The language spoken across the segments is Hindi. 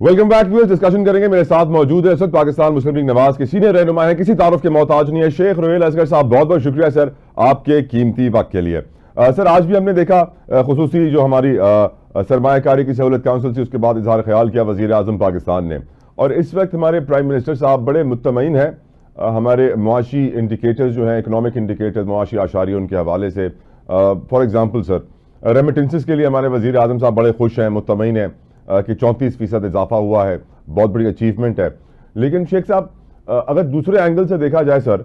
Welcome back viewers. डिस्कशन करेंगे, मेरे साथ मौजूद है इस वक्त पाकिस्तान मुस्लिम लीग नवाज के सीनियर रहनुमा है, किसी तारुफ के मोहताज नहीं है, शेख रोहेल असगर साहब। बहुत बहुत शुक्रिया सर आपके कीमती वक्त के लिए। सर आज भी हमने देखा खुसूसी जो हमारी सरमायाकारी की सहूलत काउंसिल थी, उसके बाद इजहार ख्याल किया वजीर आजम पाकिस्तान ने, और इस वक्त हमारे प्राइम मिनिस्टर साहब बड़े मुतमईन हैं हमारे मुआशी इंडिकेटर्स जो हैं, इकनॉमिक इंडिकेटर्स, मुआशी आशारियों उनके हवाले से। फॉर एग्जाम्पल सर, रेमिटेंसेस के लिए हमारे वजीर आजम साहब बड़े खुश हैं, मुतमईन हैं कि 34% इजाफा हुआ है, बहुत बड़ी अचीवमेंट है। लेकिन शेख साहब, अगर दूसरे एंगल से देखा जाए सर,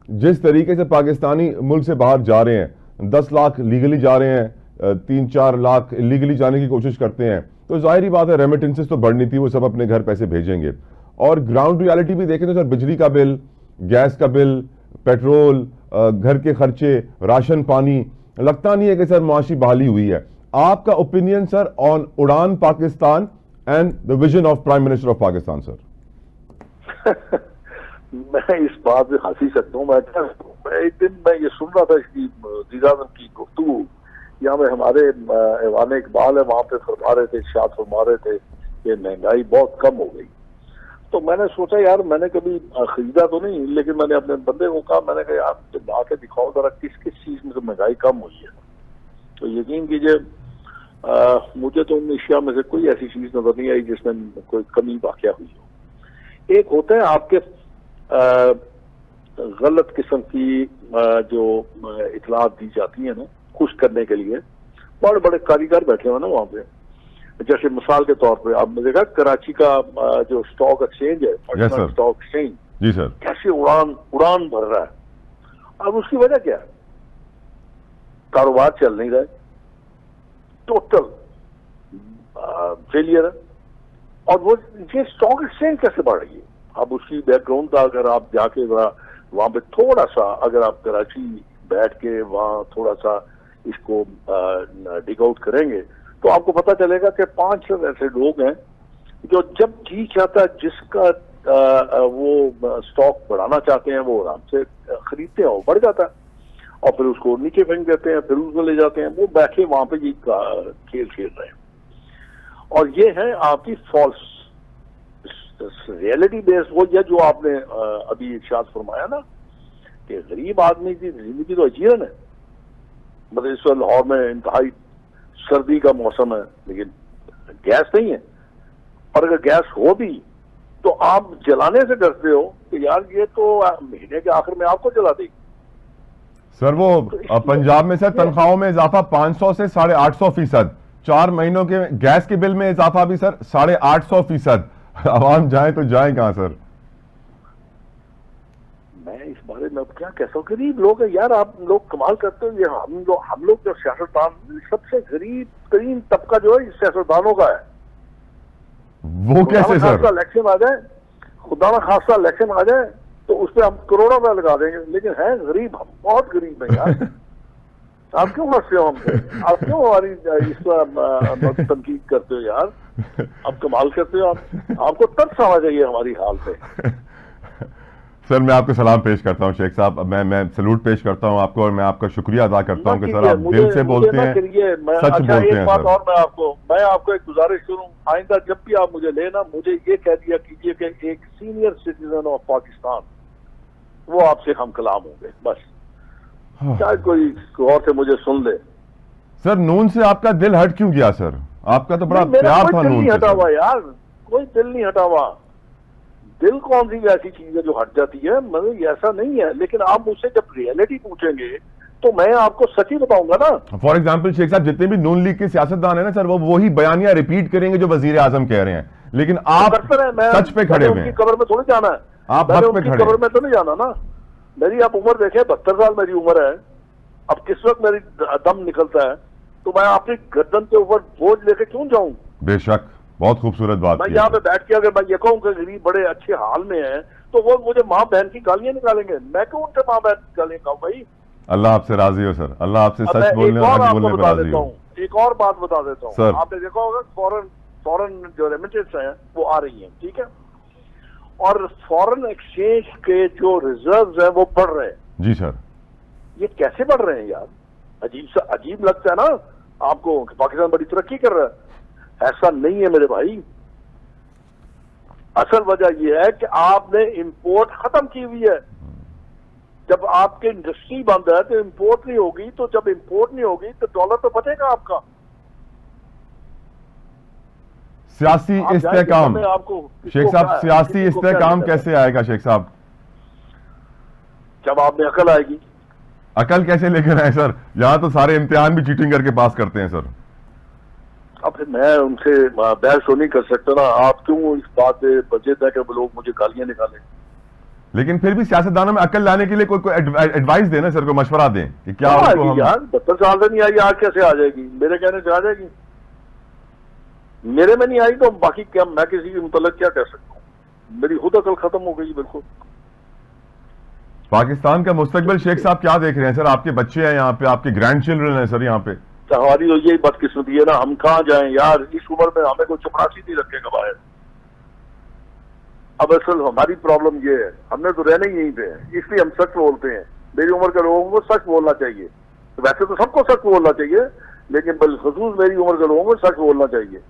जिस तरीके से पाकिस्तानी मुल्क से बाहर जा रहे हैं, 10 लाख लीगली जा रहे हैं, 3-4 लाख इलीगली जाने की कोशिश करते हैं, तो जाहिर बात है रेमिटेंसेस तो बढ़नी थी, वो सब अपने घर पैसे भेजेंगे। और ग्राउंड रियलिटी भी देखें तो सर, बिजली का बिल, गैस का बिल, पेट्रोल, घर के खर्चे, राशन पानी, लगता नहीं है कि सर मुआशी बहाली हुई है। आपका ओपिनियन सर ऑन उड़ान Pakistan and the vision of prime minister of Pakistan sir? मैं इस बात में हंसी सकता हूँ। मैं एक दिन मैं ये सुन रहा था इसकी की गुफ्तगू, यहाँ पे हमारे ऐवान इकबाल है, वहां पे फरमा रहे थे, इरशाद फरमा रहे थे कि महंगाई बहुत कम हो गई। तो मैंने सोचा यार, मैंने कभी खरीदा तो नहीं, लेकिन मैंने अपने बंदे को कहा, मैंने कहा यार तो ला के दिखाओ जरा किस किस चीज में तो महंगाई कम हुई है। तो यकीन कीजिए मुझे तो उन एशिया में से कोई ऐसी चीज नजर नहीं आई जिसमें कोई कमी वाकया हुई हो। एक होता है आपके गलत किस्म की जो इतलात दी जाती है ना, खुश करने के लिए बड़े बड़े कारीगर बैठे हुए ना वहां पे। जैसे मिसाल के तौर पे आपने देखा कराची का जो स्टॉक एक्सचेंज है, पटना स्टॉक एक्सचेंज, जी सर, कैसे उड़ान भर रहा है। अब उसकी वजह क्या है? कारोबार चल नहीं रहा है, टोटल फेलियर है। और वो ये स्टॉक एक्सचेंज कैसे बढ़ रही है? अब उसकी बैकग्राउंड का अगर आप जाके वहां पे थोड़ा सा, अगर आप कराची बैठ के वहां थोड़ा सा इसको डिग आउट करेंगे तो आपको पता चलेगा कि 5 ऐसे लोग हैं जो जब जी चाहता जिसका वो स्टॉक बढ़ाना चाहते हैं, वो आराम से खरीदते हैं, वो बढ़ जाता है, और फिर उसको नीचे फेंक देते हैं, फिर उसको ले जाते हैं। वो बैठे वहां पे ये खेल खेल रहे हैं। और ये है आपकी फॉल्स रियलिटी बेस्ड। वो ये जो आपने अभी इरशाद फरमाया ना कि गरीब आदमी की जिंदगी तो अजीरन है। मतलब इस वक्त लाहौर में इंतहाई सर्दी का मौसम है, लेकिन गैस नहीं है, और अगर गैस हो भी तो आप जलाने से डरते हो कि यार ये तो महीने के आखिर में आपको जला देगी। सर वो पंजाब में सर तनख्वाहों में इजाफा 500 से 850%, 4 महीनों के गैस के बिल में इजाफा भी सर 850%। आवाम जाए तो जाए कहां सर? मैं इस बारे में अब क्या कह सकता हूँ। गरीब लोग हैं यार, आप लोग कमाल करते हो। ये हम लोग जो सियासतदान, सबसे गरीब तरीन तबका जो है सियासतदानों का है। वो कैसे सर? इलेक्शन आ जाए, खुदा ना खासा इलेक्शन आ जाए तो उस पर हम करोड़ों रुपया लगा देंगे, लेकिन है गरीब, हम बहुत गरीब हैं यार। आप क्यों हंसते हो हमसे? आप क्यों हमारी इस पर तनकीद करते हो यार? आप कमाल करते हो। आपको तरस आना चाहिए हमारी हाल पे। सर मैं आपको सलाम पेश करता हूं शेख साहब, मैं सैल्यूट पेश करता हूं आपको, और मैं आपका शुक्रिया अदा करता हूं कि सर आप दिल से बोलते हैं, सच बोलते हैं। बात और मैं आपको एक गुजारिश करूं, आइंदा जब भी आप मुझे लेना, मुझे ये कह दिया कीजिए कि एक सीनियर सिटीजन ऑफ पाकिस्तान, वो आपसे हम कलाम होंगे बस। शायद कोई और से मुझे सुन ले। सर नून से आपका दिल हट क्यों गया सर? आपका तो बड़ा प्यार था नून से। हटा हुआ यार, कोई दिल नहीं हटा हुआ। दिल कौन सी ऐसी चीज है जो हट जाती है? मतलब ऐसा नहीं है, लेकिन आप मुझसे जब रियलिटी पूछेंगे तो मैं आपको सच ही बताऊंगा ना। फॉर एग्जाम्पल शेख साहब, जितने भी नून लीग के सियासतदान है ना सर, वो वही बयानियां रिपीट करेंगे जो वजीर आजम कह रहे हैं, लेकिन आप सच पे खड़े हुए हैं। कब्र में थोड़ी जाना है, आप हक पे खड़े। कब्र में तो नहीं जाना ना। मेरी आप उम्र देखें, 72 साल मेरी उम्र है। अब किस वक्त मेरी दम निकलता है तो मैं अपनी गर्दन के ऊपर बोझ लेके क्यों जाऊं? बेशक, बहुत खूबसूरत बात। मैं यहाँ पे बैठ के अगर मैं ये कहूँ कि गरीब बड़े अच्छे हाल में है तो वो मुझे माँ बहन की गालियां निकालेंगे। मैं क्यों उनसे माँ बहन की गालियां खाऊं भाई? अल्लाह आपसे राजी हो सर, अल्लाह आपसे सच बोलने और हक बोलने पर राजी हो। एक और बात बता देता हूँ सर, आपने देखा होगा फॉरेन जो रेमिटेंस है वो आ रही है, ठीक है, और फॉरेन एक्सचेंज के जो रिजर्व्स हैं वो बढ़ रहे हैं। जी सर। ये कैसे बढ़ रहे हैं यार? अजीब लगता है ना आपको कि पाकिस्तान बड़ी तरक्की कर रहा है। ऐसा नहीं है मेरे भाई, असल वजह यह है कि आपने इंपोर्ट खत्म की हुई है। जब आपकी इंडस्ट्री बंद है तो इंपोर्ट नहीं होगी, तो जब इंपोर्ट नहीं होगी तो डॉलर तो बचेगा आपका। सियासी आप इस्तेहकाम, जाएंगे, आपको शेख साहब सियासी इस्तेहकाम कैसे आएगा शेख साहब? जब आप में अकल आएगी। अकल कैसे लेकर आए सर? यहां तो सारे इम्तिहान भी चीटिंग करके पास करते हैं सर। अब फिर मैं उनसे बहस तो नहीं कर सकता ना। आप क्यों इस बात पे बचेत है कि वो लोग मुझे गालियां निकालें? लेकिन फिर भी सियासतदानों में अकल लाने के लिए कोई एडवाइस देना सर, को मशवरा दें कि क्या उनको हम... यार 72 साल से नहीं आई, आज कैसे आ जाएगी? मेरे कहने से आ जाएगी? मेरे में नहीं आई तो बाकी क्या मैं किसी के मुतल्लिक क्या कह सकता हूँ? मेरी खुद अकल खत्म हो गई बिल्कुल। पाकिस्तान का मुस्तकबिल शेख साहब क्या देख रहे हैं सर? आपके बच्चे हैं यहाँ पे, आपके ग्रैंड चिल्ड्रन हैं सर यहाँ पे। तो हमारी तो यही बदकिस्मती है ना, हम कहाँ जाएं यार? इस उम्र में हमें कोई चपरासी नहीं रखेगा बाहर। अब असल हमारी प्रॉब्लम ये है, हमने तो रहना ही यहीं पे है, इसलिए हम सच बोलते हैं। मेरी उम्र के लोगों को सच बोलना चाहिए। तो वैसे तो सबको सच बोलना चाहिए, लेकिन बिलखसूस मेरी उम्र के लोगों को सच बोलना चाहिए।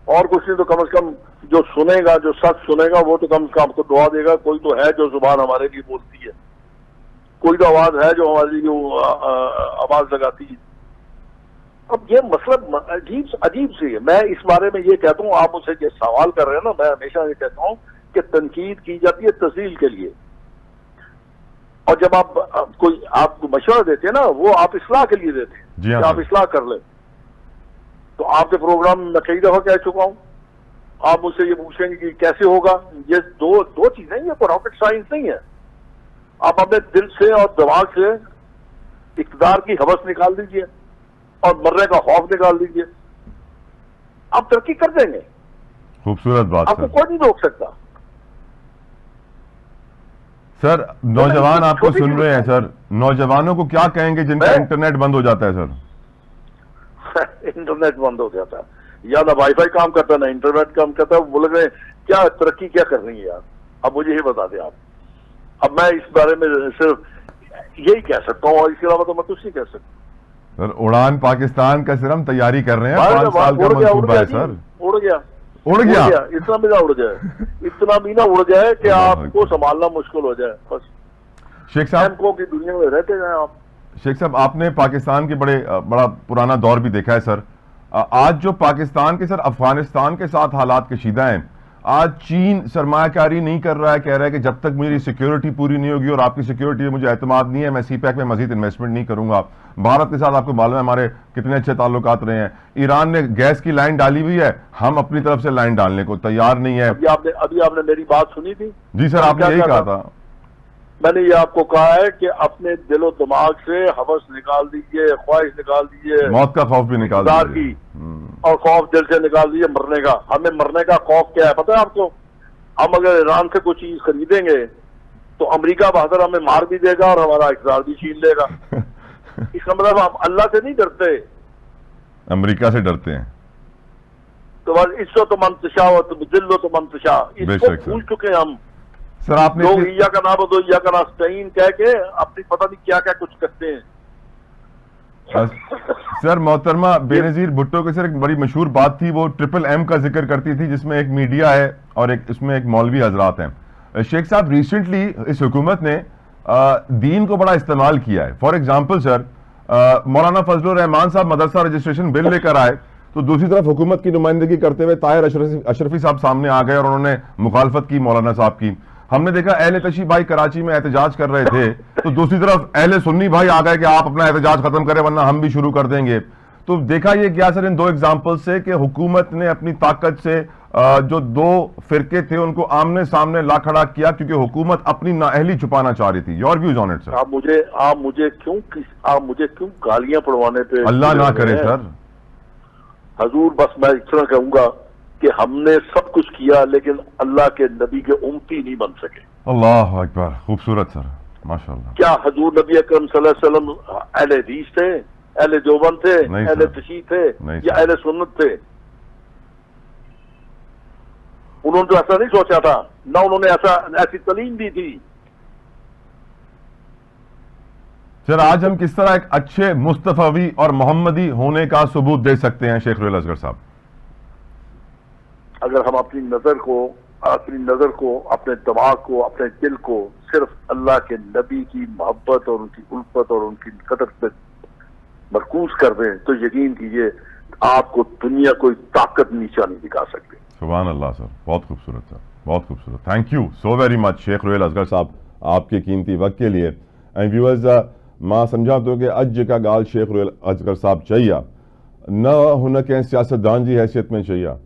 और कुछ नहीं तो कम से कम जो सुनेगा, जो सच सुनेगा, वो तो कम से कम आपको दुआ देगा। कोई तो है जो जुबान हमारे लिए बोलती है, कोई तो आवाज है जो हमारे लिए आवाज लगाती है। अब ये मसला अजीब सी है। मैं इस बारे में ये कहता हूँ, आप मुझसे ये सवाल कर रहे हैं ना, मैं हमेशा ये कहता हूँ कि तनकीद की जाती है तस्हील के लिए, और जब आप कोई आपको मशवरा देते हैं ना, वो आप इस्लाह के लिए देते हैं। जी हाँ, आप इस्लाह कर ले। तो आपके प्रोग्राम में कई दफा कह चुका हूं, आप मुझसे ये पूछेंगे कि कैसे होगा। ये दो चीजें, ये कोई रॉकेट साइंस नहीं है। आप अपने दिल से और दिमाग से इक़्तिदार की हवस निकाल दीजिए और मरने का खौफ निकाल दीजिए, आप तरक्की कर देंगे। खूबसूरत बात आपको सर। कोई नहीं रोक सकता। सर नौजवान आपको सुन रहे हैं सर, नौजवानों को क्या कहेंगे जिनका इंटरनेट बंद हो जाता है सर? इंटरनेट बंद हो जाता है या ना वाईफाई काम करता है ना इंटरनेट काम करता है, बोल रहे क्या तरक्की क्या कर रही है यार? अब मुझे ये बता दें आप। अब मैं इस बारे में सिर्फ यही कह सकता हूँ और इसके अलावा तो मैं कुछ नहीं कह सकता। सर उड़ान पाकिस्तान का सिर्फ हम तैयारी कर रहे हैं, 5 साल का मंसूबा है सर। उड़ गया इतना भी ना उड़ जाए, इतना भी ना उड़ जाए कि आपको संभालना मुश्किल हो जाए। बस शेख साहब की दुनिया में रहते जाए आप। शेख साहब आपने पाकिस्तान के बड़ा पुराना दौर भी देखा है सर। आज जो पाकिस्तान के सर अफगानिस्तान के साथ हालात कशीदा हैं, आज चीन सरमायाकारी नहीं कर रहा है, कह रहा है कि जब तक मेरी सिक्योरिटी पूरी नहीं होगी और आपकी सिक्योरिटी में मुझे एतमाद नहीं है, मैं सीपैक में मजीद इन्वेस्टमेंट नहीं करूंगा। भारत के साथ आपको मालूम है हमारे कितने अच्छे ताल्लुकात रहे हैं। ईरान ने गैस की लाइन डाली हुई है, हम अपनी तरफ से लाइन डालने को तैयार नहीं है। अभी आपने मेरी बात सुनी थी? जी सर, आपने यही कहा था। मैंने ये आपको कहा है कि अपने दिलो दिमाग से हवस निकाल दीजिए, ख्वाहिश निकाल दीजिए, मौत का खौफ भी निकाल दीजिए और खौफ दिल से निकाल दीजिए मरने का। हमें मरने का खौफ क्या है पता है आपको? हम अगर ईरान से कोई चीज खरीदेंगे तो अमेरिका बहादुर हमें मार भी देगा और हमारा इक़्तिदार भी छीन लेगा। इसका मतलब हम अल्लाह से नहीं डरते, अमेरिका से डरते हैं। तो बस इसको तो मंतशा दिल्लो तो मंतशा, इसको भूल चुके हम सर। आपने लोग ईया का नाम दो, ईया का नास्ताइन कह के अपनी पता नहीं क्या क्या कुछ करते हैं। सर मोहतरमा बेनजीर भुट्टो की सर एक बड़ी मशहूर बात थी, वो MMM का जिक्र करती थी, जिसमें एक मीडिया है और इसमें एक मौलवी हजरात हैं। शेख साहब रिसेंटली इस हुकूमत ने दीन को बड़ा इस्तेमाल किया है। फॉर एग्जाम्पल सर मौलाना फजलुर रहमान साहब मदरसा रजिस्ट्रेशन बिल लेकर आए तो दूसरी तरफ हुकूमत की नुमाइंदगी करते हुए ताहिर अशरफी साहब सामने आ गए और उन्होंने मुखालफत की मौलाना साहब की। हमने देखा अहले तशी भाई कराची में एहतजाज कर रहे थे तो दूसरी तरफ अहले सुन्नी भाई आ गए कि आप अपना एहतजाज खत्म करें वरना हम भी शुरू कर देंगे। तो देखा ये गया सर इन दो एग्जाम्पल से कि हुकूमत ने अपनी ताकत से जो दो फिरके थे उनको आमने सामने ला खड़ा किया क्योंकि हुकूमत अपनी नाअहली छुपाना चाह रही थी। Your views on it sir? आप मुझे क्यों गालियां पड़वाने पे? अल्लाह ना करे सर। हजूर बस मैं इतना कहूंगा कि हमने सब कुछ किया लेकिन अल्लाह के नबी के उम्मती नहीं बन सके। अल्लाह अकबर, खूबसूरत सर, माशाल्लाह। क्या हजूर नबी अकरम सल्लल्लाहु अलैहि वसल्लम अहले हदीस थे, अहले देवबंद थे, अहले तशी थे या अहले सुन्नत थे? उन्होंने तो ऐसा नहीं सोचा था, ना उन्होंने ऐसी तालीम दी थी। सर आज हम किस तरह एक अच्छे मुस्तफावी और मोहम्मदी होने का सबूत दे सकते हैं शेख रुहेल असगर साहब? अगर हम अपनी नजर को, अपने दिमाग को, अपने दिल को सिर्फ अल्लाह के नबी की मोहब्बत और उनकी उल्फत और उनकी कदर पे मरकूज कर दें तो यकीन कीजिए आपको दुनिया कोई ताकत नीचा नहीं दिखा सकती। सुभान अल्लाह सर, बहुत खूबसूरत सर, बहुत खूबसूरत। Thank you so very much Sheikh Rohail Asghar Sahab आपके कीमती वक्त के लिए। ऐं व्यूअर्स मां सम्झां थो कि अॼु जेका ॻाल्हि शेख रोहेल असगर साहब चई आहे, न हुन कंहिं सियासतदान जी हैसियत में चई आहे,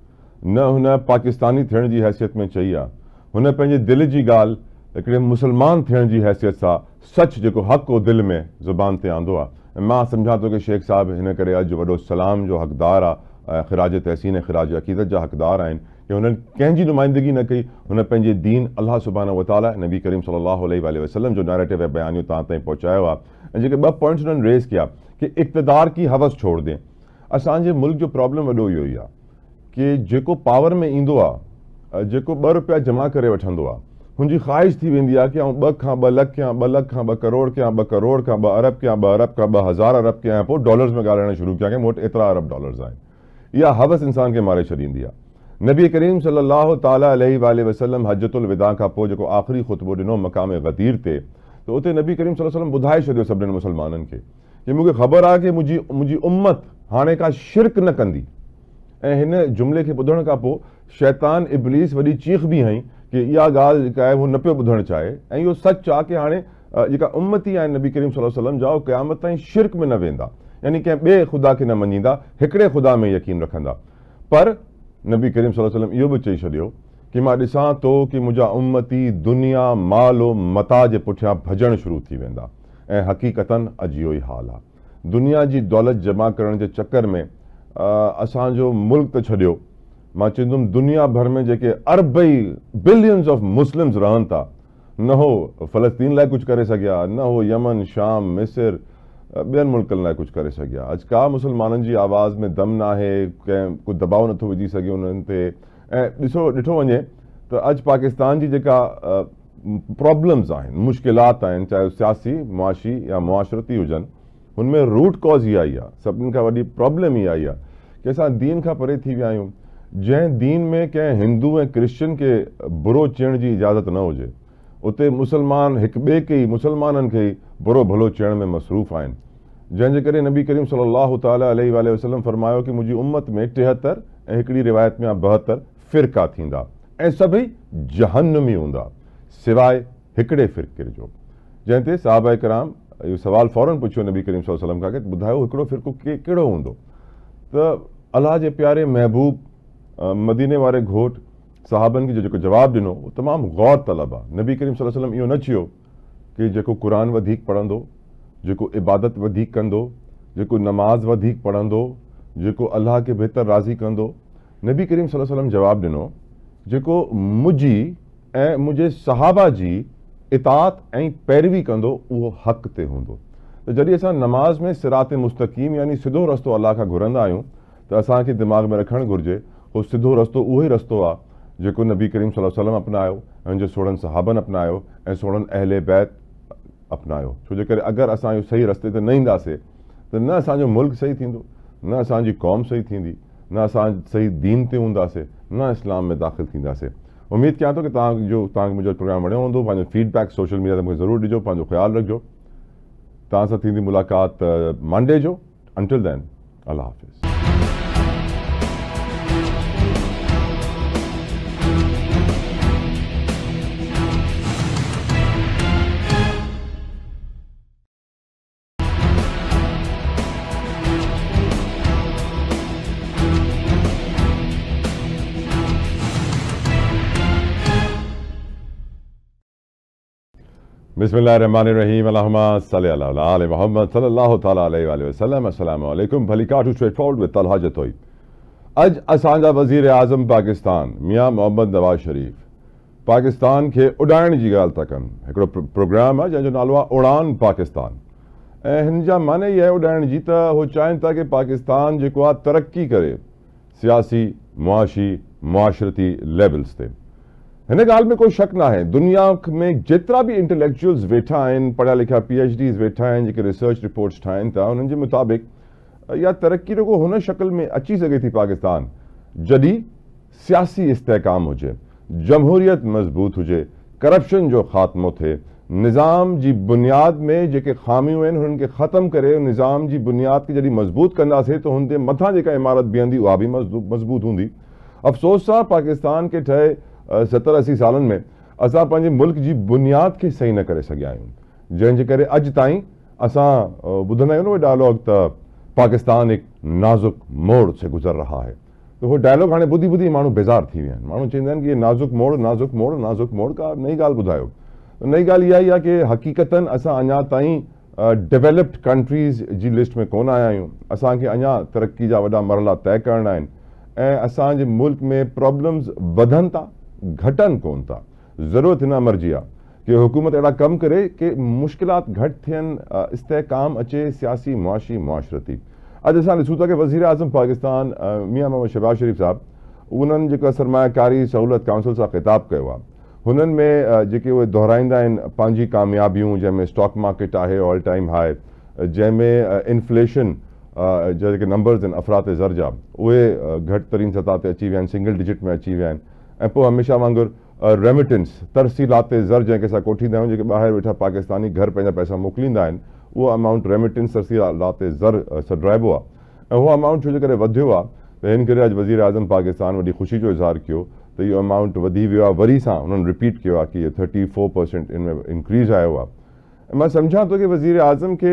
न हुन पाकिस्तानी थियण जी हैसियत में चई आहे, हुन पंहिंजे दिलि जी ॻाल्हि हिकिड़े मुस्लमान थियण जी हैसियत सां सच जेको हक़ हो दिलि में ज़ुबान ते आंदो आहे। ऐं मां सम्झां थो कि शेख साहब हिन करे अॼु वॾो सलाम जो हक़दार आहे, ख़िराज तहसीन ख़िराज अक़ीदत जा हक़दार आहिनि कि हुननि कंहिंजी नुमाइंदगी न कई, हुन पंहिंजे दीन अल्लाह सुब्हानहू व तआला नबी करीम सल्लल्लाहु अलैहि वसल्लम जो नैरेटिव ऐं बयानियूं तव्हां ताईं पहुचायो आहे। ऐं जेके ॿ पॉइंट्स हुननि रेज़ कया कि इक़्तिदार की हवस छोड़ दें। असांजे मुल्क जो प्रॉब्लम वॾो इहो ई आहे कि जेको पावर में ईंदो आहे, जेको 2 रुपया जमा करे वठंदो आहे, हुनजी ख़्वाहिश थी वेंदी आहे कि आउं 2 खां 2 लख कयां, 2 लख खां 2 करोड़ कयां, 2 करोड़ खां 2 अरब कयां, 2 अरब खां 2000 अरब कयां, ऐं पोइ डॉलर्स में ॻाल्हाइण शुरू कयां कि मूं वटि एतिरा अरब डॉलर्स आहिनि। इहा हवस इंसान खे मारे छॾींदी आहे। नबी करीम सल्लल्लाहु ताला अलैहि वसल्लम हजतुल विदा खां पोइ जेको आख़िरी ख़ुतबो ॾिनो मक़ाम गदीर ते, त उते नबी करीम सल्लल्लाहु अलैहि वसल्लम ॿुधाए छॾियो सभिनीनि मुस्लमाननि खे कि मूंखे ख़बर आहे कि मुंहिंजी उम्मत हाणे का शिरक न कंदी। ऐं हिन जुमिले खे ॿुधण खां पोइ शैतान इब्लीस वॾी चीख बि हईं कि इहा ॻाल्हि जेका आहे उहो न पियो ॿुधणु चाहे। ऐं इहो सच आहे कि हाणे जेका उम्मती आहिनि नबी करीम सल्लल्लाहु अलैहि वसल्लम जा, उहो क़यामत ताईं शिरक में न वेंदा, यानी कंहिं ॿिए ख़ुदा खे न मञींदा, हिकिड़े ख़ुदा में यकीन रखंदा। पर नबी करीम सल्लल्लाहु अलैहि वसल्लम इहो बि चई छॾियो कि मां ॾिसां थो कि मुंहिंजा उम्मती दुनिया माल मता जे पुठियां भॼणु शुरू थी वेंदा। ऐं हक़ीक़तन अॼु इहो ई हाल आहे। दुनिया जी दौलत जमा करण जे चकर में असांजो मुल्क त छॾियो, मां चवंदुमि दुनिया भर में जेके अरबई बिलियंस ऑफ मुस्लिम्स रहनि था, न हो फ़लस्तीन लाइ कुझु करे सघिया, न हो यमन, शाम, मिस्र, ॿियनि मुल्कनि लाइ कुझु करे सघिया। अॼु का मुस्लमाननि जी आवाज़ में दम न आहे, कंहिं को दबाव नथो विझी सघे उन्हनि ते। ऐं ॾिठो वञे त अॼु पाकिस्तान जी जेका प्रॉब्लम्स आहिनि, मुश्किलात आहिनि, चाहे सियासी, मुआशी या मुआशरती हुजनि, हुनमें रूट कॉज़ इहा ई आहे, सभिनी खां वॾी प्रॉब्लम इहा ई आहे कि असां दीन खां परे थी विया आहियूं। जंहिं दीन में कंहिं हिंदू ऐं क्रिश्चियन खे बुरो चवण जी इजाज़त न हुजे, उते मुस्लमान हिक ॿिए खे ई, मुस्लमाननि खे ई बुरो भलो चवण में मसरूफ़ आहिनि। जंहिंजे करे नबी करीम सल्लल्लाहु ताला अलैहि वसल्लम फरमायो कि मुंहिंजी उम्मत में 73 ऐं हिकिड़ी रिवायत में 72 फ़िरका थींदा ऐं सभई जहन्नमी हूंदा सिवाइ हिकिड़े फ़िरके जो। जंहिं ते सहाबा किराम इहो सवाल फ़ौरन पुछियो नबी करीम सल्लल्लाहु अलैहि वसल्लम खां कि ॿुधायो हिकिड़ो फ़िरको कहिड़ो हूंदो? त अल्लाह जे प्यारे महबूब मदीने वारे घोट साहबनि खे जेको जवाबु ॾिनो उहो तमामु गौर तलब आहे। नबी करीम सल्लल्लाहु अलैहि वसल्लम इहो न चयो कि जेको क़ुर वधीक पढ़ंदो, जेको इबादत वधीक कंदो, जेको नमाज़ वधीक पढ़ंदो, जेको अल्लाह खे बहितर राज़ी कंदो। नबी करीम सल्लल्लाहु अलैहि वसल्लम जवाबु ॾिनो जेको मुंहिंजी ऐं मुंहिंजे सहाबा जी इताअत ऐं पैरवी कंदो उहो हक़ ते हूंदो। त जॾहिं असां नमाज़ में सिरात मुस्तक़ीम यानी सिधो रस्तो अल्लाह खां घुरंदा आहियूं त असांखे दिमाग़ में रखणु घुरिजे उहो सिधो रस्तो उहो ई रस्तो आहे जेको नबी करीम सल्लल्लाहु अलैहि वसल्लम अपनायो ऐं हुनजे सोढ़नि सहाबनि अपनायो ऐं सोढ़नि अहले बैत अपनायो। छो जे करे अगरि असां इहो सही रस्ते ते न ईंदासीं त न असांजो मुल्क सही थींदो, न असांजी क़ौम सही थींदी, न असां सही दीन ते हूंदासीं, न इस्लाम में दाख़िल थींदासीं। उमेदु कयां थो कि तव्हांखे मुंहिंजो प्रोग्राम वणियो हूंदो। पंहिंजो फीडबैक सोशल मीडिया ते मूंखे ज़रूरु ॾिजो। पंहिंजो ख़्यालु रखिजो। तव्हां सां थींदी मुलाक़ात मंडे जो। अंटिल देन, अल्लाह हाफ़िज़। बिस्मिल्लाहिर्रहमानिर्रहीम अल्लाहुम्मा सल्लि अला आले मोहम्मद सल्लल्लाहु ताला अलैहि वसल्लम। अस्सलामु अलैकुम। भली काटू straight forward with Talha Jatoi. अॼु असांजा वज़ीर आज़म पाकिस्तान मियां मोहम्मद नवाज़ शरीफ़ पाकिस्तान खे उॾाइण जी ॻाल्हि था कनि। हिकिड़ो प्रोग्राम आहे जंहिंजो नालो आहे उड़ान पाकिस्तान ऐं हिन जा माने इहा आहे उॾाइण जी त उहो चाहिनि था कि पाकिस्तान जेको आहे तरक़ी करे सियासी, मुआशी, मुआशरती लेवल्स ते। हिन ॻाल्हि में कोई शक न आहे। दुनिया में जेतिरा बि इंटेलेक्चुअल्स वेठा आहिनि, पढ़िया लिखिया PhDs वेठा आहिनि, जेके रिसर्च रिपोर्ट्स ठाहिनि था, उन्हनि जे मुताबिक़ इहा तरक़ी रुॻो हुन शक्ल में अची सघे थी पाकिस्तान जॾहिं सियासी इस्तेहकाम हुजे, जमहूरियत मजबूत हुजे, करप्शन जो ख़ात्मो थे, निज़ाम जी बुनियाद में जेके खामियूं आहिनि हुननि खे ख़त्म करे निज़ाम जी बुनियाद खे जॾहिं मज़बूत कंदासीं त हुन ते मथां जेका इमारत बीहंदी उहा बि मज़बूत हूंदी। अफ़सोस सां पाकिस्तान के ठहे 70-80 सालनि में असां पंहिंजे मुल्क जी बुनियाद खे सही न करे सघिया आहियूं, जंहिंजे करे अॼु ताईं असां ॿुधंदा आहियूं न उहे डायलॉग त पाकिस्तान एक नाज़ुक मोड़ से गुज़र रहा है, तो वो डायलॉग हाणे ॿुधी ॿुधी माण्हू बेज़ार थी विया आहिनि। माण्हू चवंदा आहिनि कि ये नाज़ुक मोड़ नाज़ुक मोड़ नाज़ुक मोड़ का नई ॻाल्हि ॿुधायो। नई ॻाल्हि इहा ई आहे कि हक़ीक़तनि असां अञा ताईं डेवलप्ड कंट्रीज़ जी लिस्ट में कोन आया आहियूं। असांखे अञा तरक़ी जा वॾा मरहला तय करणा आहिनि ऐं असांजे मुल्क में प्रॉब्लम्स वधनि था, घटनि कोन था। ज़रूरत हिन अमर जी आहे कि हुकूमत अहिड़ा कम करे कि मुश्किलात घटि थियनि, इस्तेहकाम अचे सियासी मुआशी मुआशरती। अॼु असां ॾिसूं था कि वज़ीर आज़म पाकिस्तान मियां मोहम्मद शहबाज शरीफ़ साहब उन्हनि जेका सरमायाकारी सहूलियत काउंसिल सां ख़िताब कयो आहे हुननि में जेके उहे दोहराईंदा आहिनि पंहिंजी कामयाबियूं, जंहिंमें स्टॉक मार्केट आहे ऑल टाइम हाई, जंहिंमें इन्फ्लेशन जेके नंबर्स आहिनि अफ़रात ज़र जा उहे घटि तरीन सतह ते अची विया आहिनि, सिंगल डिजिट में अची विया आहिनि। ऐं पोइ हमेशह वांगुरु रेमिटेंस तरसीलात ज़र जंहिंखे असां कोठींदा आहियूं, जेके ॿाहिरि वेठा पाकिस्तानी घर पंहिंजा पैसा मोकिलींदा आहिनि, उहो अमाउंट रेमिटेंस तरसीलात ज़र सॾाइबो आहे ऐं उहो अमाउंट छो जे करे वधियो आहे त हिन करे अॼु वज़ीर आज़म पाकिस्तान वॾी ख़ुशी जो इज़हार कयो त इहो अमाउंट वधी वियो आहे। वरी सां उन्हनि रिपीट कयो आहे कि 34% इन में इंक्रीज़ आयो आहे। ऐं मां सम्झां थो कि वज़ीर आज़म खे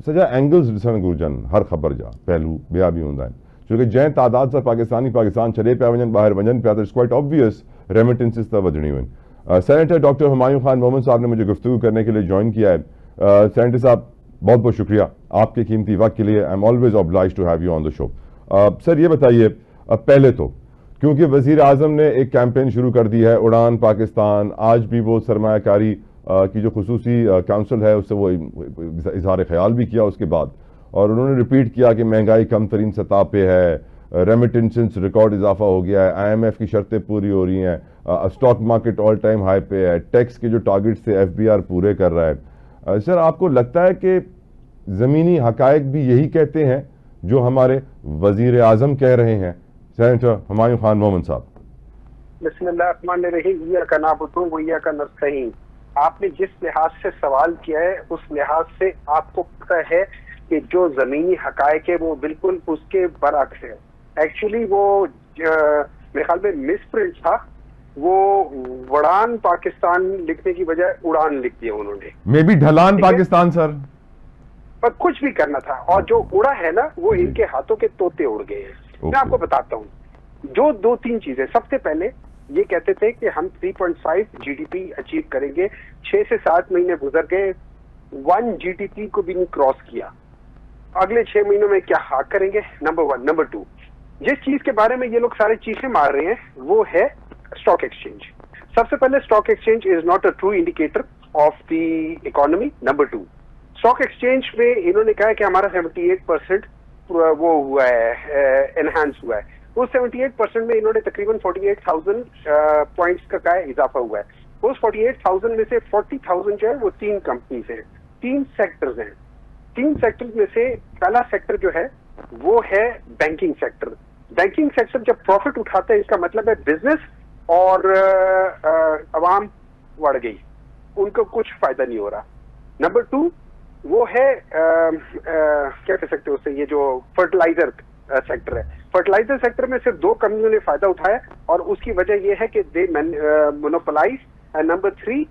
सॼा एंगल्स ॾिसणु घुरिजनि, हर ख़बर जा पहलू ॿिया बि हूंदा आहिनि, छो कि जंहिं तादाद सां पाकिस्तान छॾे पिया वञनि, ॿाहिरि वञनि पिया, त इट्स क्वाइट ऑब्वियस रेमिटेंसिस त वधणियूं आहिनि। सेनेटर डॉक्टर हुमायूं खान मोहम्मद साहब ने मुझे गुफ्तगू करने के लिए ज्वाइन किया है। सेनेटर साहब बहुत बहुत शुक्रिया आपके कीमती वक्त के लिए। I am always obliged to have you on the show. Sir ये बताइए, पहले तो क्योंकि वज़ीर आज़म ने एक कैंपेन शुरू कर दी है उड़ान पाकिस्तान, आज भी वो सरमायाकारी की जो खुसूसी काउंसिल है उससे वो इजहार ख्याल भी किया उसके बाद, और उन्होंने रिपीट किया कि महंगाई कम तरीन सतह पे है, रेमिटेंसेस रिकॉर्ड इजाफा हो गया है, IMF की शर्तें पूरी हो रही हैं, stock market all time high पे है, टैक्स के जो टारगेट्स थे FBR पूरे कर रहा है। सर आपको लगता है कि ज़मीनी हकायक भी यही कहते हैं जो हमारे वज़ीर आज़म कह रहे हैं? सेनेटर हुमायूं खान मोहम्मद साहब। बिस्मिल्लाहिर्रहमानिर्रहीम, इय्याका नअबुदु व इय्याका नस्तईन। आपने जिस लिहाज से सवाल किया है उस लिहाज से आपको पता है कि जो जमीनी हकायक है वो बिल्कुल उसके बरअक्स है। एक्चुअली वो मेरे ख्याल में मिसप्रिंट था, वो वड़ान पाकिस्तान लिखने की बजाय उड़ान लिख दिया उन्होंने, मे बी ढलान पाकिस्तान सर, पर कुछ भी करना था। और जो उड़ा है ना वो इनके हाथों के तोते उड़ गए हैं। मैं आपको बताता हूँ जो 2-3 चीजें। सबसे पहले ये कहते थे कि हम 3.5 GDP अचीव करेंगे, 6 से 7 महीने गुजर गए, 1 GDP को भी नहीं क्रॉस किया। अगले 6 महीनों में क्या हाँ करेंगे? नंबर 1। नंबर 2, जिस चीज के बारे में ये लोग सारे चीखें मार रहे हैं वो है स्टॉक एक्सचेंज। सबसे पहले stock exchange is not a true indicator of the economy. Number 2, stock exchange में इन्होंने कहा है कि हमारा 78% वो हुआ है, एनहांस हुआ है। उस 78% में इन्होंने तकरीबन 48,000 पॉइंट्स का कहा है इजाफा हुआ है। उस 48,000 में से 40,000 जो है वो 3 कंपनीज हैं, 3 सेक्टर्स हैं। 3 सेक्टर्स में से पहला सेक्टर जो है वो है बैंकिंग सेक्टर। बैंकिंग सेक्टर जब प्रॉफिट उठाता है इसका मतलब है बिजनेस और अवाम बढ़ गई, उनको कुछ फायदा नहीं हो रहा। नंबर 2 वो है क्या कह सकते हो उससे, ये जो फर्टिलाइजर सेक्टर है। फर्टिलाइजर सेक्टर में सिर्फ 2 कंपनियों ने फायदा उठाया और उसकी वजह ये है कि दे मोनोपोलाइज। एंड नंबर 3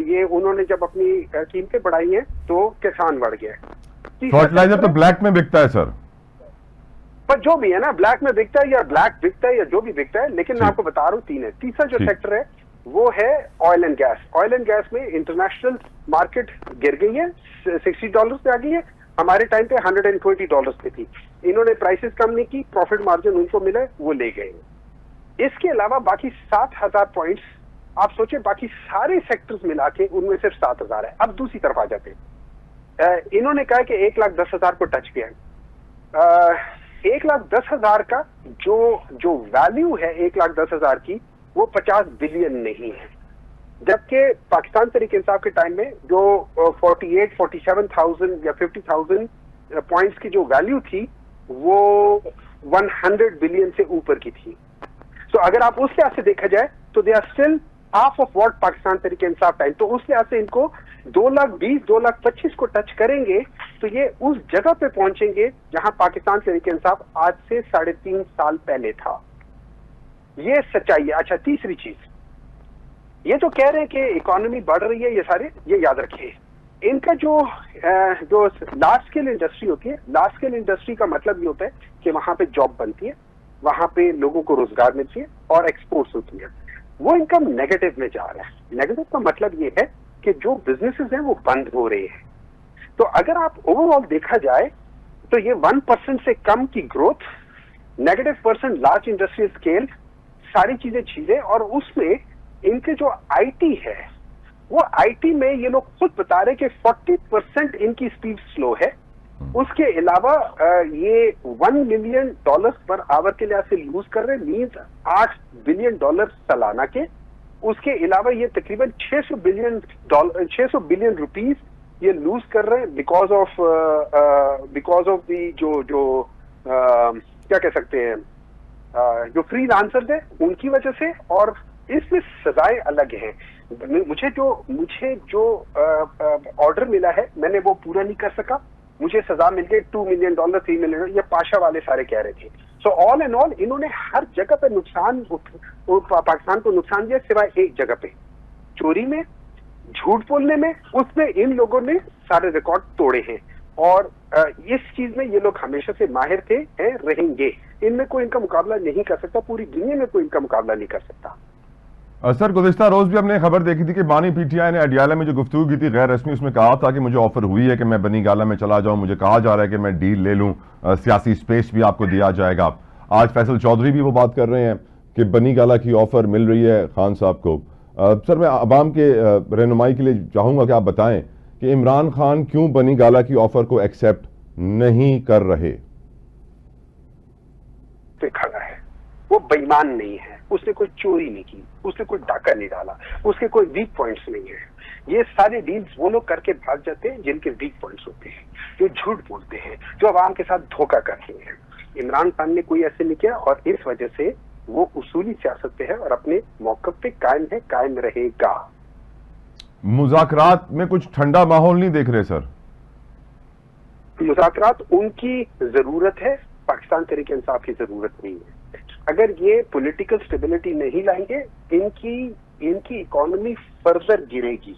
ये उन्होंने जब अपनी कीमतें बढ़ाई हैं तो किसान बढ़ गया। फर्टिलाइजर तो ब्लैक में बिकता है सर, पर जो भी है ना, ब्लैक में बिकता है या ब्लैक बिकता है या जो भी बिकता है, लेकिन मैं आपको बता रहा हूँ 3 है। तीसरा जो सेक्टर है वो है oil and gas. Oil and gas में इंटरनेशनल मार्केट गिर गई है, $60 पे आ गई है, हमारे टाइम पे $120 पे थी। इन्होंने प्राइसेस कम नहीं की, प्रॉफिट मार्जिन उनको मिला, वो ले गए। इसके अलावा बाकी 7,000 पॉइंट्स, आप सोचे बाकी सारे सेक्टर्स मिला के उनमें सिर्फ 7,000 है। अब दूसरी तरफ आ जाते हैं, इन्होंने कहा कि 1,10,000 को टच किया है। 1,10,000 का जो वैल्यू है 1,10,000 की वो 50 बिलियन नहीं है, जबकि पाकिस्तान तहरीक इंसाफ के टाइम में जो 47,000 या 50,000 पॉइंट्स की जो वैल्यू थी वो 100 बिलियन से ऊपर की थी। सो अगर आप उस लिहाज से देखा जाए तो they are still half of what Pakistan तरीके इंसाफ टाइम, तो उस लिहाज से इनको 2,20,000 2,25,000 को टच करेंगे तो ये उस जगह पे पहुंचेंगे जहां पाकिस्तान तरीके इंसाफ आज से 3.5 साल पहले था। ये सच्चाई है। अच्छा, तीसरी चीज, ये जो कह रहे हैं कि इकोनॉमी बढ़ रही है, ये सारे ये याद रखिए, इनका जो लार्ज स्केल इंडस्ट्री होती है, लार्ज स्केल इंडस्ट्री का मतलब ये होता है कि वहां पे जॉब बनती है, वहां पे लोगों को रोजगार मिलती है और एक्सपोर्ट्स होती है। वो इनकम नेगेटिव में जा रहा है। नेगेटिव का मतलब ये है कि जो बिजनेसेस हैं वो बंद हो रहे हैं। तो अगर आप ओवरऑल देखा जाए तो ये 1% से कम की ग्रोथ, -% लार्ज इंडस्ट्रियल स्केल, सारी चीजें और उसमें इनके जो आईटी है, वो आईटी में ये लोग खुद बता रहे कि 40% इनकी स्पीड स्लो है। उसके अलावा ये $1 मिलियन पर आवर के लिहाज से लूज कर रहे हैं, मीन्स $8 बिलियन सालाना के। उसके अलावा ये तकरीबन 600 बिलियन रुपीस ये लूज कर रहे हैं बिकॉज ऑफ दी जो क्या कह सकते हैं, जो फ्रीलांसर्स हैं उनकी वजह से। और इसमें सजाएं अलग हैं। मुझे जो ऑर्डर मिला है मैंने वो पूरा नहीं कर सका, मुझे सजा मिल गई $2 मिलियन, $3 मिलियन, ये पाशा वाले सारे कह रहे थे। सो ऑल एंड ऑल इन्होंने हर जगह पे नुकसान, पाकिस्तान को नुकसान दिया सिवाय एक जगह पे, चोरी में, झूठ बोलने में। उसमें इन लोगों ने सारे रिकॉर्ड तोड़े हैं और इस चीज में ये लोग हमेशा से माहिर थे, रहेंगे। इनमें कोई इनका मुकाबला नहीं कर सकता, पूरी दुनिया में कोई इनका मुकाबला नहीं कर सकता। सर, गुज़िश्ता रोज भी हमने खबर देखी थी कि बानी पीटीआई ने अडियाला में जो गुफ्तगू की थी गैर रस्मी, उसमें कहा था कि मुझे ऑफर हुई है कि मैं बनी गाला में चला जाऊं, मुझे कहा जा रहा है कि मैं डील ले लूं, सियासी स्पेस भी आपको दिया जाएगा। आज फैसल चौधरी भी वो बात कर रहे हैं कि बनी गाला की ऑफर मिल रही है खान साहब को। सर, मैं अवाम के रहनुमाई के लिए चाहूंगा कि आप बताएं कि इमरान खान क्यों बनी गाला की ऑफर को एक्सेप्ट नहीं कर रहे। खड़ा है, वो बेईमान नहीं है, उसने कोई चोरी नहीं की, उसने कोई डाका नहीं डाला, उसके कोई वीक पॉइंट्स नहीं है। ये सारे डील्स वो लोग करके भाग जाते हैं जिनके वीक पॉइंट्स होते हैं, जो झूठ बोलते हैं, जो आवाम के साथ धोखा करते हैं। इमरान खान ने कोई ऐसे नहीं किया और इस वजह से वो उसूली सियासत पे है और अपने मौक़िफ़ पे कायम है, कायम रहेगा। मुज़ाकरात में कुछ ठंडा माहौल नहीं देख रहे सर? मुज़ाकरात उनकी जरूरत है, पाकिस्तान तरीके इंसाफ की जरूरत नहीं है। अगर ये पॉलिटिकल स्टेबिलिटी नहीं लाएंगे, इनकी इकोनॉमी फर्दर गिरेगी,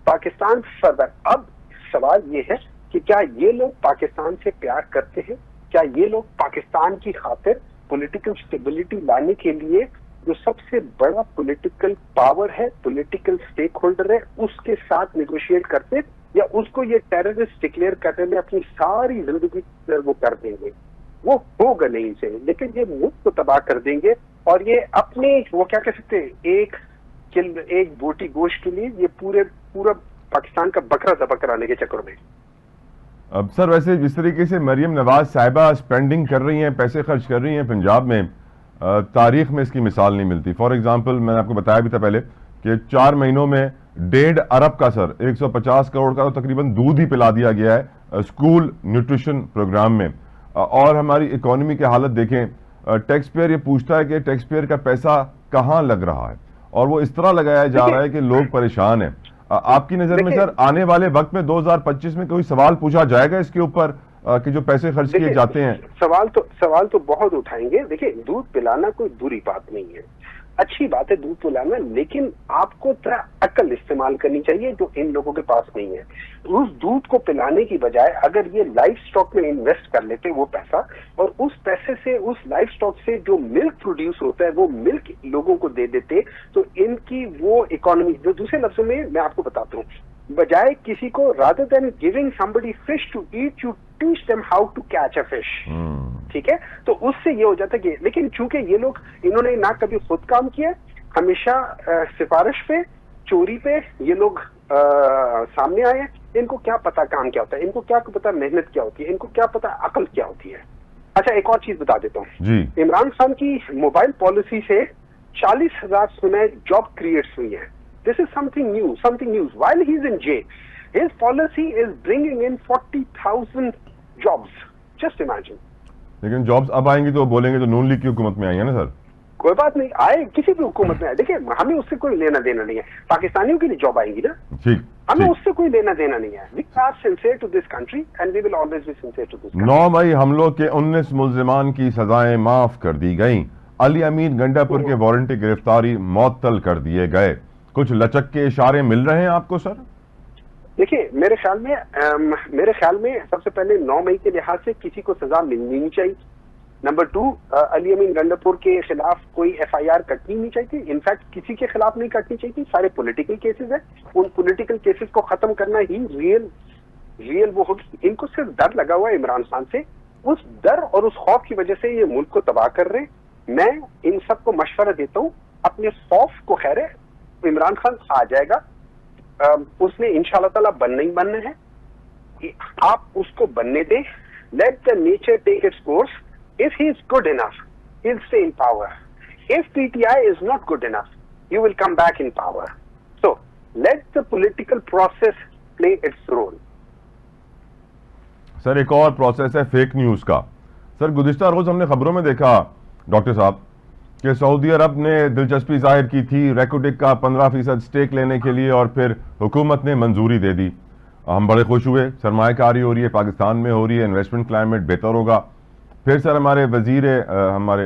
पाकिस्तान फर्दर। अब सवाल ये है कि क्या ये लोग पाकिस्तान से प्यार करते हैं? क्या ये लोग पाकिस्तान की खातिर पॉलिटिकल स्टेबिलिटी लाने के लिए जो सबसे बड़ा पॉलिटिकल पावर है, पॉलिटिकल स्टेक होल्डर है, उसके साथ नेगोशिएट करते, या उसको ये टेररिस्ट डिक्लेयर करने में अपनी सारी जिंदगी वो कर देंगे? वो होगा नहीं से, लेकिन ये मुल्क को तबाह कर देंगे और ये अपने वो क्या कह सकते हैं, एक बोटी गोश्त के लिए ये पूरा पाकिस्तान का बकरा ज़बह कराने के चक्कर में। अब सर, वैसे जिस तरीके से मरियम नवाज साहिबा स्पेंडिंग कर रही हैं, पैसे खर्च कर रही हैं पंजाब में, तारीख में इसकी मिसाल नहीं मिलती। फॉर एग्जांपल, मैंने आपको बताया भी था पहले कि 4 महीनों में 1.5 अरब का सर 150 करोड़ का तो तकरीबन दूध ही पिला दिया गया है स्कूल न्यूट्रिशन प्रोग्राम में। और हमारी इकोनॉमी की हालत देखें, टैक्स पेयर ये पूछता है कि टैक्स पेयर का पैसा कहाँ लग रहा है, और वो इस तरह लगाया जा रहा है कि लोग परेशान हैं। आपकी नजर में सर आने वाले वक्त में 2025 में कोई सवाल पूछा जाएगा इसके ऊपर कि जो पैसे खर्च किए जाते हैं? सवाल तो बहुत उठाएंगे। देखिए, दूध पिलाना कोई बुरी बात नहीं है, अच्छी बात है दूध पिलाना, लेकिन आपको थोड़ा अक्ल इस्तेमाल करनी चाहिए जो इन लोगों के पास नहीं है। उस दूध को पिलाने की बजाय अगर ये लाइफ स्टॉक में इन्वेस्ट कर लेते वो पैसा, और उस पैसे से, उस लाइफ स्टॉक से जो मिल्क प्रोड्यूस होता है वो मिल्क लोगों को दे देते, तो इनकी वो इकोनॉमी, जो दूसरे लफ्जों में मैं आपको बताता हूँ, बजाय किसी को rather than giving somebody fish to eat, you teach them how to catch a fish. ठीक है, तो उससे ये हो जाता है कि, लेकिन चूंकि ये लोग, इन्होंने ना कभी खुद काम किया, हमेशा सिफारिश पे, चोरी पे ये लोग सामने आए। इनको क्या पता काम क्या होता है, इनको क्या पता मेहनत क्या होती है, इनको क्या पता अकल क्या होती है। अच्छा, एक और चीज बता देता हूँ, इमरान खान की मोबाइल पॉलिसी से 40,000 सुने जॉब क्रिएट्स हुई है। This is something new. While he's in jail, his policy is bringing in 40,000 jobs. Just imagine. लेकिन जॉब्स अब आएंगी तो बोलेंगे तो नून लीग की हुकूमत में आई है ना सर? कोई बात नहीं, आए किसी भी हुकूमत में आए, देखिए हमें उससे कोई लेना देना नहीं है, पाकिस्तानियों के लिए जॉब आएंगी ना, ठीक, हमें ठीक। उससे कोई लेना देना नहीं है। We are sincere to this country and we will always be sincere to this. 9 मई हमलों के 19 मुल्जिमान की सजाएं माफ कर दी गईं। अली अमीन गंडापुर के वारंटी गिरफ्तारी मअतल कर दिए गए। कुछ लचक के इशारे मिल रहे हैं आपको सर? देखिए मेरे ख्याल में सबसे पहले 9 मई के लिहाज से किसी को सजा मिलनी नहीं चाहिए। नंबर 2, अली अमीन गंडापुर के खिलाफ कोई FIR कटनी नहीं चाहिए, इनफैक्ट किसी के खिलाफ नहीं कटनी चाहिए, सारे पॉलिटिकल केसेस हैं, उन पॉलिटिकल केसेस को खत्म करना ही रियल वो होगी। इनको सिर्फ डर लगा हुआ है इमरान खान से, उस डर और उस खौफ की वजह से ये मुल्क को तबाह कर रहे हैं। मैं इन सबको मशवरा देता हूँ, अपने खौफ को, खैर है इमरान खान आ जाएगा, उसने इंशाल्लाह ताला बनना ही बनना है, आप उसको बनने दें, let the nature take its course. If he is good enough, he'll stay in power. If PTI is not good enough, you will come back in power. So, let the political process play its role. Sir एक और प्रोसेस है फेक न्यूज का। सर गुज़िश्ता रोज हमने खबरों में देखा डॉक्टर साहब कि सऊदी अरब ने दिलचस्पी जाहिर की थी रेकोडिक का 15% स्टेक लेने के लिए और फिर हुकूमत ने मंजूरी दे दी। हम बड़े खुश हुए, सरमायाकारी हो रही है, पाकिस्तान में हो रही है, इन्वेस्टमेंट क्लाइमेट बेहतर होगा। फिर सर हमारे वजीर हमारे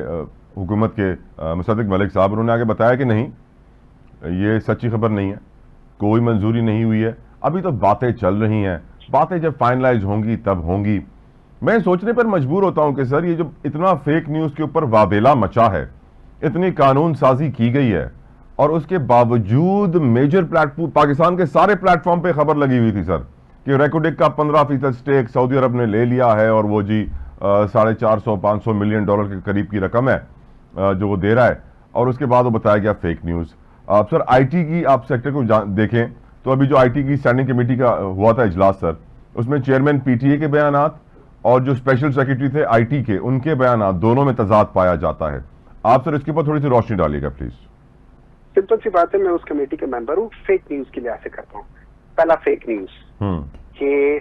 हुकूमत के मुसद्दिक मलिक साहब उन्होंने आगे बताया कि नहीं, ये सच्ची खबर नहीं है, कोई मंजूरी नहीं हुई है, अभी तो बातें चल रही हैं, बातें जब फाइनलाइज होंगी तब होंगी। मैं सोचने पर मजबूर होता हूं कि सर ये जो इतना फेक न्यूज़ के ऊपर वावेला मचा है, इतनी कानून साजी की गई है और उसके बावजूद मेजर प्लेटफॉर्म, पाकिस्तान के सारे प्लेटफॉर्म पे खबर लगी हुई थी सर कि रेकोडिक का 15% स्टेक सऊदी अरब ने ले लिया है और वो जी 450-500 मिलियन डॉलर के करीब की रकम है जो वो दे रहा है, और उसके बाद वो बताया गया फेक न्यूज़। सर आईटी की आप सेक्टर को देखें तो अभी जो आईटी की स्टैंडिंग कमेटी का हुआ था इजलास सर, उसमें चेयरमैन पीटीए के बयानात और जो स्पेशल सेक्रेटरी थे आईटी के, उनके बयानात दोनों में तजाद पाया जाता है। आप सर इसके ऊपर थोड़ी सी रोशनी डालिएगा प्लीज। सिंपल सी बात है, मैं उस कमेटी का मेंबर हूँ, फेक न्यूज के लिहाज से करता हूँ। पहला फेक न्यूज कि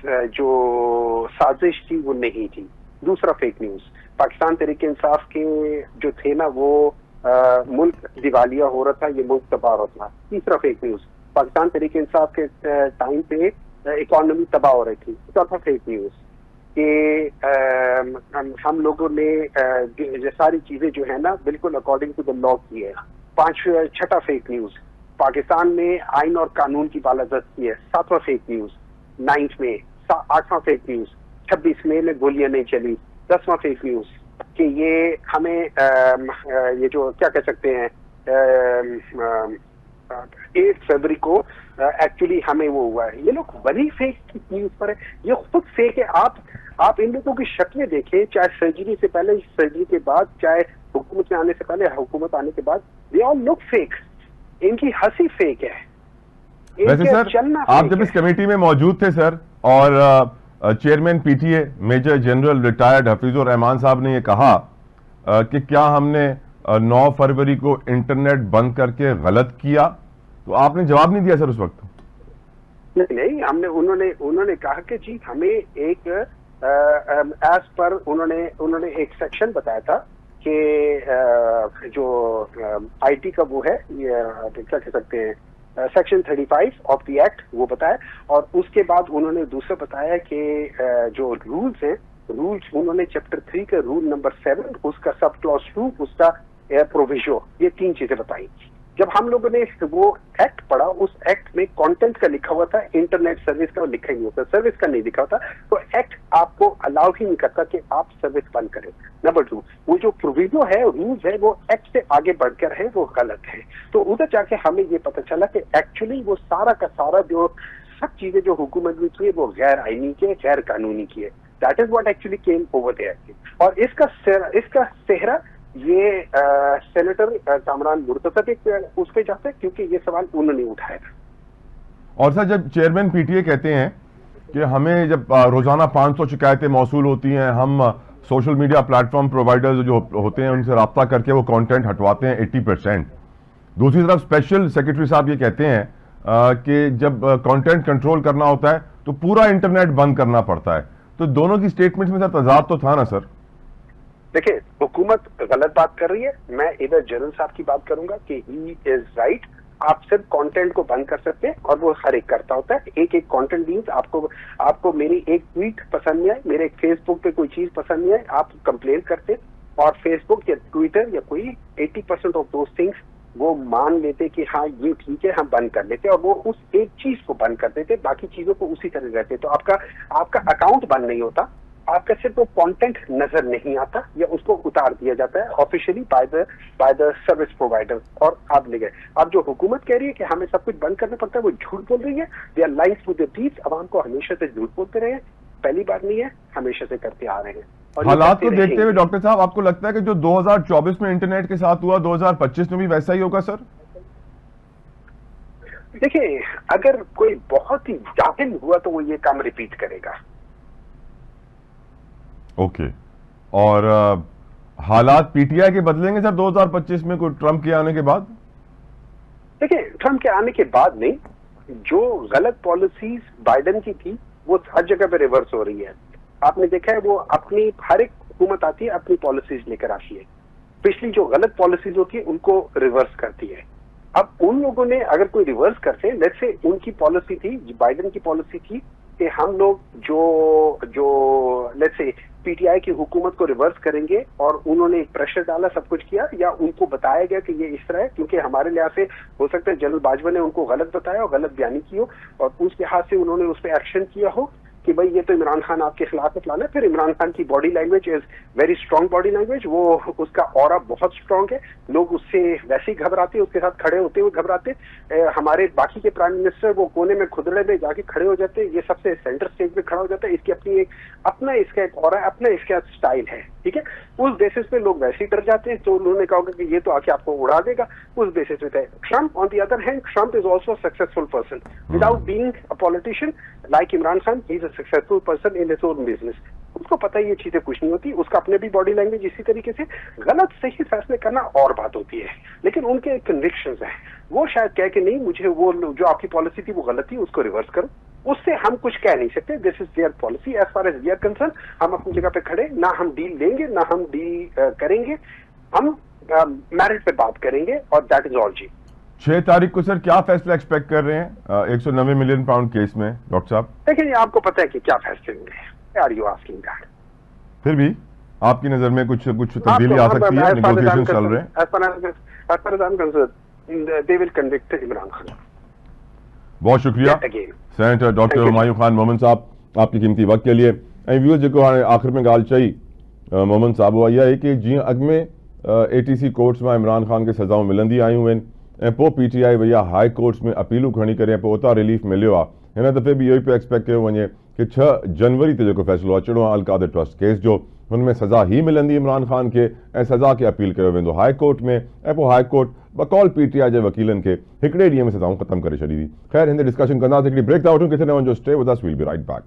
जो साजिश थी वो नहीं थी। दूसरा फेक न्यूज, पाकिस्तान तहरीक इंसाफ के जो थे ना वो मुल्क दिवालिया हो रहा था, ये मुल्क तबाह हो रहा था। तीसरा फेक न्यूज, पाकिस्तान तहरीक इंसाफ के टाइम पे इकोनॉमी तबाह हो रही थी। चौथा फेक न्यूज कि हम लोगों ने सारी चीजें जो है ना बिल्कुल अकॉर्डिंग टू द लॉ की है। छठा फेक न्यूज, पाकिस्तान में आइन और कानून की बालादस्ती है। सातवां फेक न्यूज, 9 में 8वां फेक न्यूज 26 मई में गोलियां नहीं चली। 10वां फेक न्यूज कि ये हमें ये जो क्या कह सकते हैं 8 फरवरी को एक्चुअली हमें वो हुआ है। ये लोग बड़ी फेक न्यूज पर है, ये खुद फेक है। आप इन लोगों की शक्लें देखें, चाहे सर्जरी से पहले, सर्जरी के बाद, चाहे हुकूमत में आने से पहले, हुकूमत आने के बाद, दे ऑल लुक फेक। इनकी हंसी फेक है। वैसे सर आप जब इस कमेटी में मौजूद थे सर और chairman PTA major general retired Hafeezur Rehman साहब ने ये कहा कि क्या हमने 9 फरवरी को इंटरनेट बंद करके गलत किया, तो आपने जवाब नहीं दिया सर उस वक्त? नहीं, उन्होंने कहा कि जी हमें एक एज पर उन्होंने एक सेक्शन बताया था कि जो आईटी का वो है, ये क्या कह सकते हैं सेक्शन 35 ऑफ द एक्ट, वो बताया। और उसके बाद उन्होंने दूसरा बताया कि जो रूल्स हैं, रूल्स उन्होंने चैप्टर 3 का रूल नंबर 7, उसका सब क्लॉज 2, उसका प्रोविजो, ये 3 चीजें बताई। जब हम लोगों ने वो एक्ट पढ़ा, उस एक्ट में कंटेंट का लिखा हुआ था, इंटरनेट सर्विस का लिखा ही नहीं होता, सर्विस का नहीं लिखा होता, तो एक्ट आपको अलाउ ही नहीं करता कि आप सर्विस बंद करें। नंबर 2, वो जो प्रोविजो है, रूल्स है, वो एक्ट से आगे बढ़कर है, वो गलत है। तो उधर जाके हमें ये पता चला कि एक्चुअली वो सारा का सारा जो सब चीजें जो हुकूमत ने की है वो गैर आईनी की है, गैर कानूनी की है। That is what actually came over there. और इसका सेहरा ये सेनेटर कामरान मुर्तजा के उस पे जाता है, क्योंकि ये सवाल उन्होंने उठाया था। और सर जब चेयरमैन पीटीए कहते हैं कि हमें जब रोजाना 500 शिकायतें मौसूल होती हैं, हम सोशल मीडिया प्लेटफॉर्म प्रोवाइडर्स जो होते हैं उनसे रब्ता करके वो कंटेंट हटवाते हैं 80%। दूसरी तरफ स्पेशल सेक्रेटरी साहब ये कहते हैं कि जब कंटेंट कंट्रोल करना होता है तो पूरा इंटरनेट बंद करना पड़ता है। तो दोनों की स्टेटमेंट्स में सर तजाद तो था ना सर? देखिए, हुकूमत गलत बात कर रही है। मैं इधर जनरल साहब की बात करूंगा कि ही इज राइट। आप सिर्फ कंटेंट को बंद कर सकते हैं और वो हर एक करता होता है। एक एक कंटेंट मीन्स आपको मेरी एक ट्वीट पसंद नहीं आई, मेरे एक फेसबुक पे कोई चीज पसंद नहीं आई, आप कंप्लेन करते हैं और फेसबुक या ट्विटर या कोई 80% ऑफ दोज थिंग्स वो मान लेते कि हाँ ये ठीक है, हम बंद कर लेते और वो उस एक चीज को बंद कर देते, बाकी चीजों को उसी तरह रहते। तो आपका अकाउंट बंद नहीं होता, आपका सिर्फ वो कंटेंट नजर नहीं आता या उसको उतार दिया जाता है officially by the service provider और आप ले गए। अब जो हुकूमत कह रही है कि हमें सब कुछ बंद करना पड़ता है, वो झूठ बोल रही है। They are lying to the deeds. अवाम को हमेशा से झूठ बोलते रहे हैं, पहली बार नहीं है, हमेशा से करते आ रहे हैं। और हालात को देखते हुए डॉक्टर साहब, आपको लगता है कि जो 2024 में इंटरनेट के साथ हुआ 2025 में भी वैसा ही होगा सर? देखिए, अगर कोई बहुत ही जाहिल हुआ तो वो ये काम रिपीट करेगा। ओके। और हालात पीटीआई के बदलेंगे सर 2025 में कोई ट्रंप के आने के बाद? देखिए, ट्रंप के आने के बाद नहीं, जो गलत पॉलिसीज बाइडेन की थी वो हर जगह पे रिवर्स हो रही है। आपने देखा है, वो अपनी हर एक हुकूमत आती है अपनी पॉलिसीज लेकर आती है, पिछली जो गलत पॉलिसीज होती है उनको रिवर्स करती है। अब उन लोगों ने अगर कोई रिवर्स करते, लेट्स से उनकी पॉलिसी थी, बाइडेन की पॉलिसी थी कि हम लोग जो लेट्स से पीटीआई की हुकूमत को रिवर्स करेंगे और उन्होंने एक प्रेशर डाला, सब कुछ किया या उनको बताया गया कि ये इस तरह है, क्योंकि हमारे लिहाज से हो सकता है जनरल बाजवा ने उनको गलत बताया और गलत बयानी की हो और उस लिहाज से उन्होंने उस पर एक्शन किया हो कि भाई ये तो इमरान खान आपके खिलाफ में फलाना है। फिर इमरान खान की body language is very strong body language, वो उसका ऑरा बहुत स्ट्रांग है, लोग उससे वैसे ही घबराते, उसके साथ खड़े होते हुए घबराते। हमारे बाकी के प्राइम मिनिस्टर वो कोने में खुदड़े में जाके खड़े हो जाते, ये सबसे सेंटर स्टेज में खड़ा हो जाता है। इसकी अपनी इसका एक ऑरा, अपना इसका स्टाइल है, ठीक है। उस बेसिस पे लोग वैसे ही डर जाते हैं, तो उन्होंने कहा कि ये तो आके आपको उड़ा देगा, उस बेसिस पे। Trump on the other hand, Trump is also successful person without being a politician like Imran Khan. He is a successful person in his own business. उसको पता है ये चीजें कुछ नहीं होती, उसका अपने भी बॉडी लैंग्वेज इसी तरीके से। गलत सही फैसले करना और बात होती है, लेकिन उनके कन्विक्शंस हैं, वो शायद कह के नहीं, मुझे वो जो आपकी पॉलिसी थी वो गलत थी, उसको रिवर्स करो। उससे हम कुछ कह नहीं सकते। This is their policy as far as we are concern. हम अपनी जगह पे खड़े, ना हम डील लेंगे ना हम डील करेंगे, हम मैरिट पे बात करेंगे और दैट इज ऑल जी। 6 तारीख को सर क्या फैसला एक्सपेक्ट कर रहे हैं 190 मिलियन पाउंड केस में डॉक्टर साहब? देखिए, आपको पता है कि क्या फैसले होंगे। Are you asking that? फिर भी आपकी नजर में कुछ तब्दीली आ सकती है, नेगोशिएशन चल रहे हैं। As far as I am concerned, they will convict Imran Khan. बहुत शुक्रिया सेनेटर डॉक्टर हुमायूं खान मोमिन साहब, आपकी कीमती वक्त के लिए। ऐं व्यूअर्स जेको हाणे आख़िर में ॻाल्हि चई मोमिन साहब, उहा इहा आहे कि जीअं अॻु में ATC कोर्ट्स मां इमरान खान खे सज़ाऊं मिलंदी आयूं आहिनि ऐं पोइ PTI वई आहे हाई कोर्ट्स में अपीलूं खणी करे पोइ उतां रिलीफ मिलियो आहे। हिन दफ़े बि इहो ई पियो एक्सपेक्ट कयो वञे कि 6 जनवरी ते जेको फ़ैसिलो अचिणो आहे अलकाद ट्रस्ट केस जो, हुनमें सज़ा ई मिलंदी इमरान खान खे ऐं सज़ा खे अपील कयो वेंदो हाई कोर्ट में ऐं पोइ हाई कोर्ट बकौल PTI जे वकीलनि खे हिकिड़े ॾींहं में सज़ाऊं ख़तमु करे छॾींदी। ख़ैर, हिन ते डिस्कशन कंदासीं, हिकिड़ी ब्रेक था वठूं, किथे न वञो, stay with us, we'll be right back.